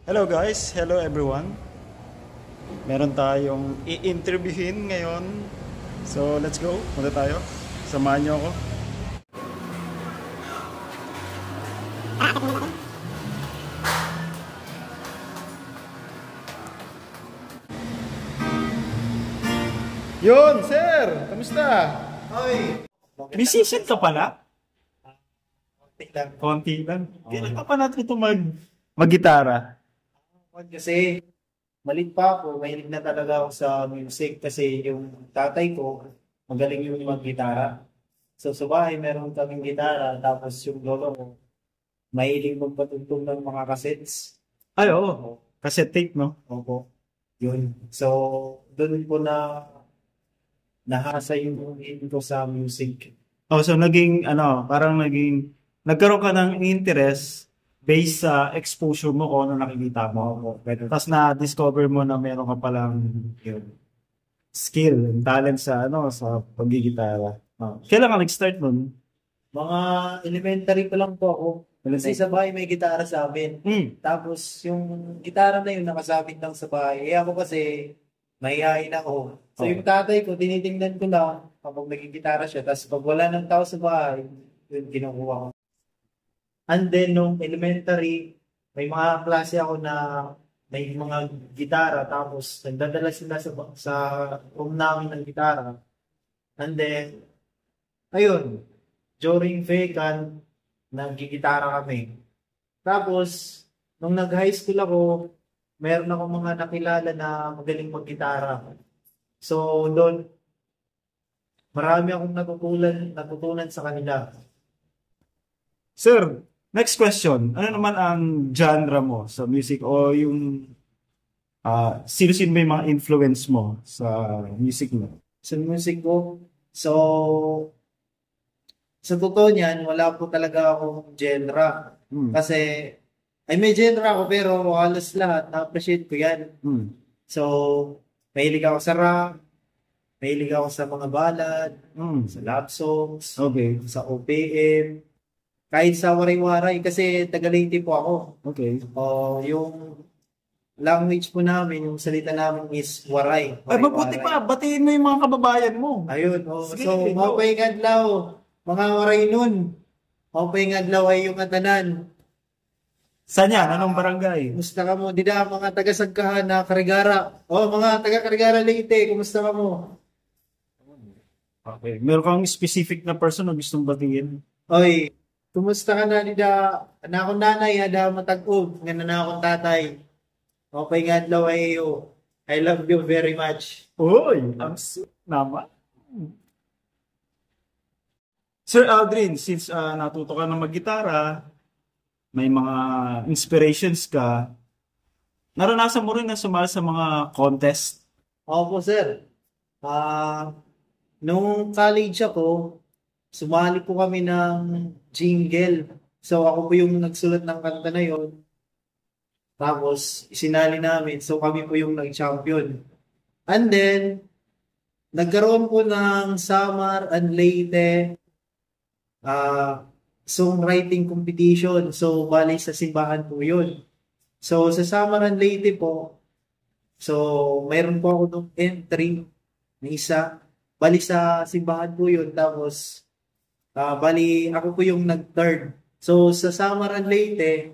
Hello guys, hello everyone. Meron tayong i-interviewin ngayon. So let's go, punta tayo. Samahan niyo ako. Yun, sir! Kamusta? Hoy! Musician ka pala? Konti lang. Konti lang. Kailan ka pa natin ito mag-gitara? Kasi malit pa ako, mahilig na talaga ako sa music kasi yung tatay ko, magaling yung mag-gitara. So sa bahay meron kaming gitara, tapos yung lolo ko, mahilig magpatugtog ng mga cassettes. Ay, oo. Cassette tape, no? Opo, yun. So doon ko na nahasa yung in ko sa music. Oh, so nagkaroon ka ng interest based sa exposure mo kung ano nakikita mo. Opo, pero Tapos na-discover mo na meron ka palang yun. skill and talent sa pagigitara. Oh. Kailan ka nag-start nun? Mga elementary pa lang po ako. Kasi sa bahay may gitara sa amin. Tapos yung gitara na yun nakasabit lang sa bahay. Eh ako kasi mahihain ako. So Oh. yung tatay ko, tinitingnan ko lang kapag nagigitara siya. Tapos pag wala ng tao sa bahay, yun kinukuha ko. And then nung elementary, may mga klase ako na may mga gitara. Tapos nagdadala sila sa room namin ng gitara. And then, ayun, during vacant, nagigitara kami. Tapos, nung nag-high school ako, meron ako mga nakilala na magaling maggitara. So, doon, marami akong natutunan sa kanila. Sir, next question. Ano naman ang genre mo sa music o yung sino-sino ba yung mga influence mo sa music mo? Sa music ko, so, sa totoo niyan, wala po talaga akong genre. Hmm. Kasi, ay may genre ako pero halos lahat, na-appreciate ko yan. Hmm. So, mahilig ako sa rap, mahilig ako sa mga ballad, Hmm. sa love songs, Okay. sa OPM, kahit sa waray-waray kasi Tagalinte po ako. Okay. O yung language po namin, yung salita namin is waray. Ay, mabuti pa. Batiin mo yung mga kababayan mo. Ayun, Sige, so go. mapay adlaw, mga waray nun. Mapay adlaw ay yung atanan. Saan yan? Anong barangay? Kumusta ka mo? Dida, mga taga-Sagkahan na Karigara. Mga taga-Karigara Leyte, kumusta ka mo? Okay. Meron kang specific na person na gustong batiin? Oy, kumusta ka na Dida? Ana akong nanay, ada matag-ug, nga na akong tatay. Okay nga adlaw ay iyo. I love you very much. Uy! Ang naman. Sir Aldrin, since natuto ka na maggitara, may mga inspirations ka, naranasan mo rin na sumali sa mga contest? Opo, sir. Nung college ako, sumali po kami ng jingle. So, ako po yung nagsulat ng kanta na yon. Tapos, isinali namin. So, kami po yung nag-champion. And then, nagkaroon po ng Samar and Leyte songwriting competition. So, bali sa simbahan po yun. So, sa Samar and Leyte po, so, mayroon po ako nung entry na isa. Bali sa simbahan po yun. Tapos, bali ako po yung nag-third. So, sa Samar and Leyte,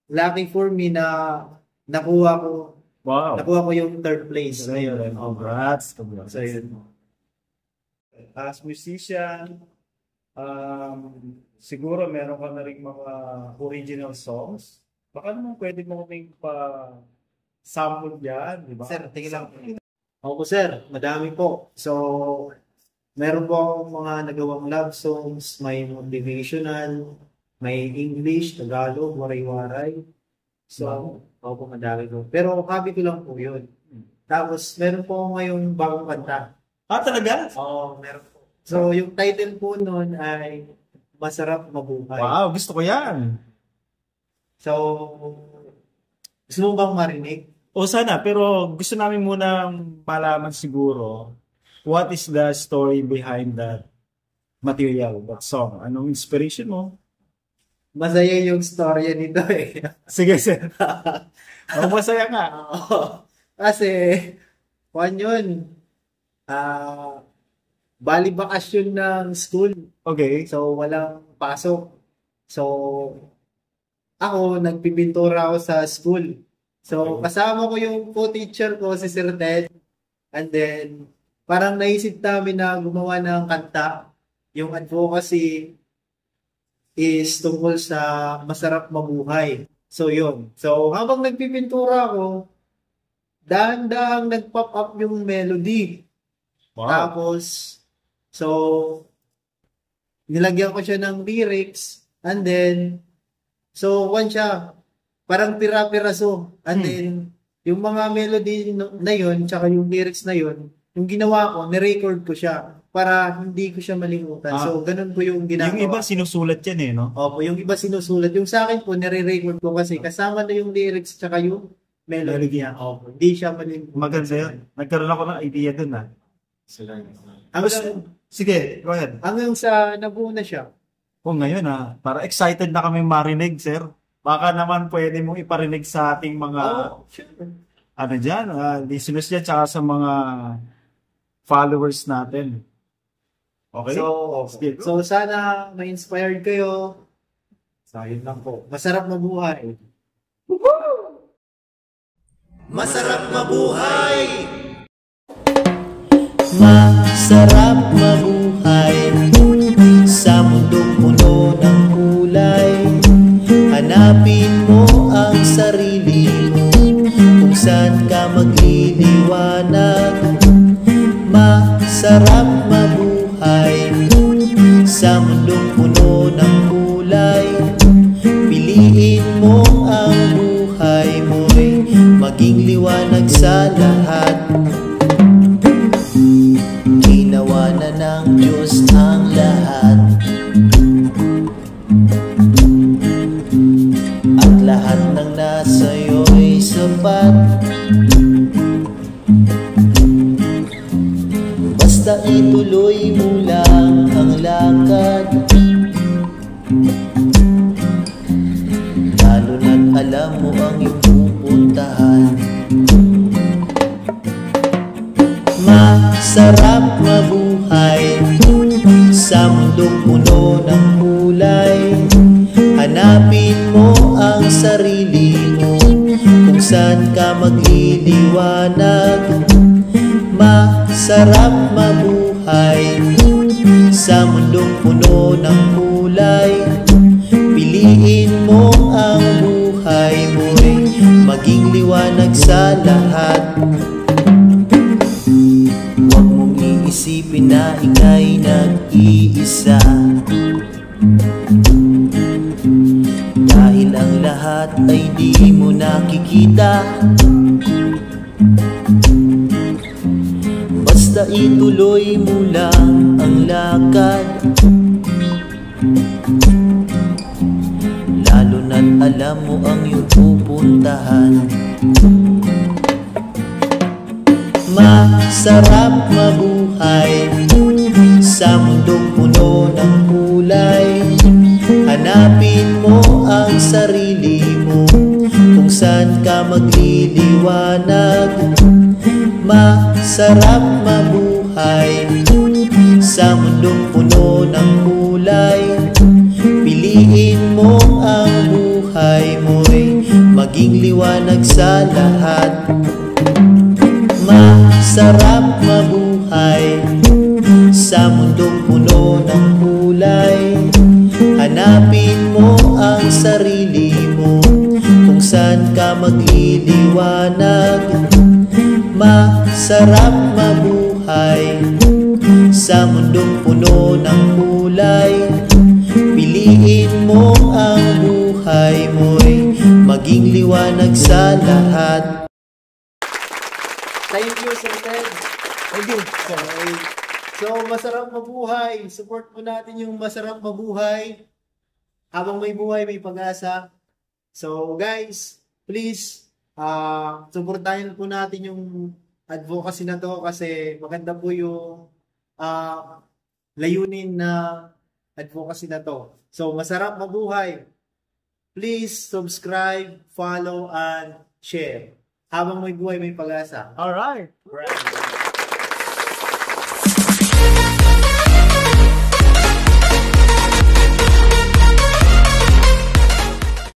lucky for me na nakuha Wow! ko yung third place. Ayun. Congrats! So, yun. As musician, siguro meron ka na rin mga original songs. Baka naman pwede mo kaming pa-sample dyan, di ba? Sir, tingin lang. Ako sir, madami po. So, meron po akong mga nagawang love songs, may motivational, may English, Tagalog, waray-waray. So, ako po madami po. Pero hobby ko lang po yun. Tapos, meron po ako ngayong bagong kanta. Talaga? Oo, meron po. So, yung title po nun ay Masarap Mabuhay. Wow, gusto ko yan. So, gusto mo bang marinig? O sana, pero gusto namin muna malaman siguro what is the story behind that material, that song? Anong inspiration mo? masaya yung storya nito eh. Sige, sir. Oh, masaya nga. Oo. Kasi, kung yun, ah, bali bakasyon ng school. Okay. So, walang pasok. So, ako, nagpipintura ako sa school. So, Okay. kasama ko yung co-teacher ko, si Sir Ted. And then, parang naisip namin na gumawa ng kanta. Yung advocacy is tungkol sa masarap mabuhay. So, yun. So, habang nagpipintura ako, dahan-dahang nag-pop up yung melody. Wow. Tapos, so, nilagyan ko siya ng lyrics. And then, so, one siya. Parang pira-piraso. And then, yung mga melody na yun, tsaka yung lyrics na yun, yung ginawa ko, nirecord ko siya para hindi ko siya malimutan. So, ganun po yung ginagawa. Yung iba sinusulat yan eh, no? Opo, yung iba sinusulat. Yung sa akin po, nire-record ko kasi kasama na yung lyrics tsaka yung melody niya. Opo, hindi siya malimutan. Maganda yun. Nagkaroon ako ng idea dun ah. Hanggang, Sige, go ahead. hanggang sa nabuo na siya. Kung ngayon ah, para excited na kami marinig, sir. Baka naman pwede mong iparinig sa ating mga, Sure. ano dyan, listeners dyan, tsaka sa mga followers natin. Okay? Sige, go. So sana ma-inspired kayo. So, yun lang po. Masarap mabuhay. Masarap mabuhay! Masarap mabuhay sa mundong puno ng kulay. Hanapin mo ang sarili mo kung saan ka magliliwanag. Masarap mabuhay sa mundong puno ng kulay. Piliin mo ang buhay mo'y maging liwanag sa lahat. Ginawa na ng Diyos ang lahat, at lahat ng nasa'yo'y sapat. Basta ituloy mo lang ang lakad, lalo na't alam mo ang iyong pupuntahan. Masarap mabuhay sa mundong puno ng kulay. Hanapin mo ang sarili mo kung saan ka magliliwanag. Masarap mabuhay sa mundong puno ng kulay. Piliin mo ang buhay mo'y maging liwanag sa lahat. Huwag mong iisipin na ika'y nag-iisa, dahil ang lahat ay di mo nakikita. Basta ituloy mo lang ang lakad, lalo na't alam mo ang iyong pupuntahan. Masarap mabuhay sa mundong puno ng kulay. Hanapin mo ang sarili mo kung saan ka magliliwanag. Masarap mabuhay sa mundong puno ng kulay. Piliin mo ang buhay mo'y maging liwanag sa lahat. Masarap mabuhay sa mundong puno ng kulay. Hanapin mo ang sarili mo kung saan ka magliliwanag. Masarap mabuhay sa mundong puno ng kulay. Piliin mo ang buhay mo'y maging liwanag sa lahat. Thank you, Sir Ted. Thank you. Okay. So, masarap mabuhay. Support po natin yung masarap mabuhay. Habang may buhay, may pag-asa. So, guys, please, supportahan po natin yung advocacy na to kasi maganda po yung layunin na advocacy na to. So, masarap mabuhay. Please subscribe, follow, and share. Habang may buhay, may pag-asa. Alright. Right.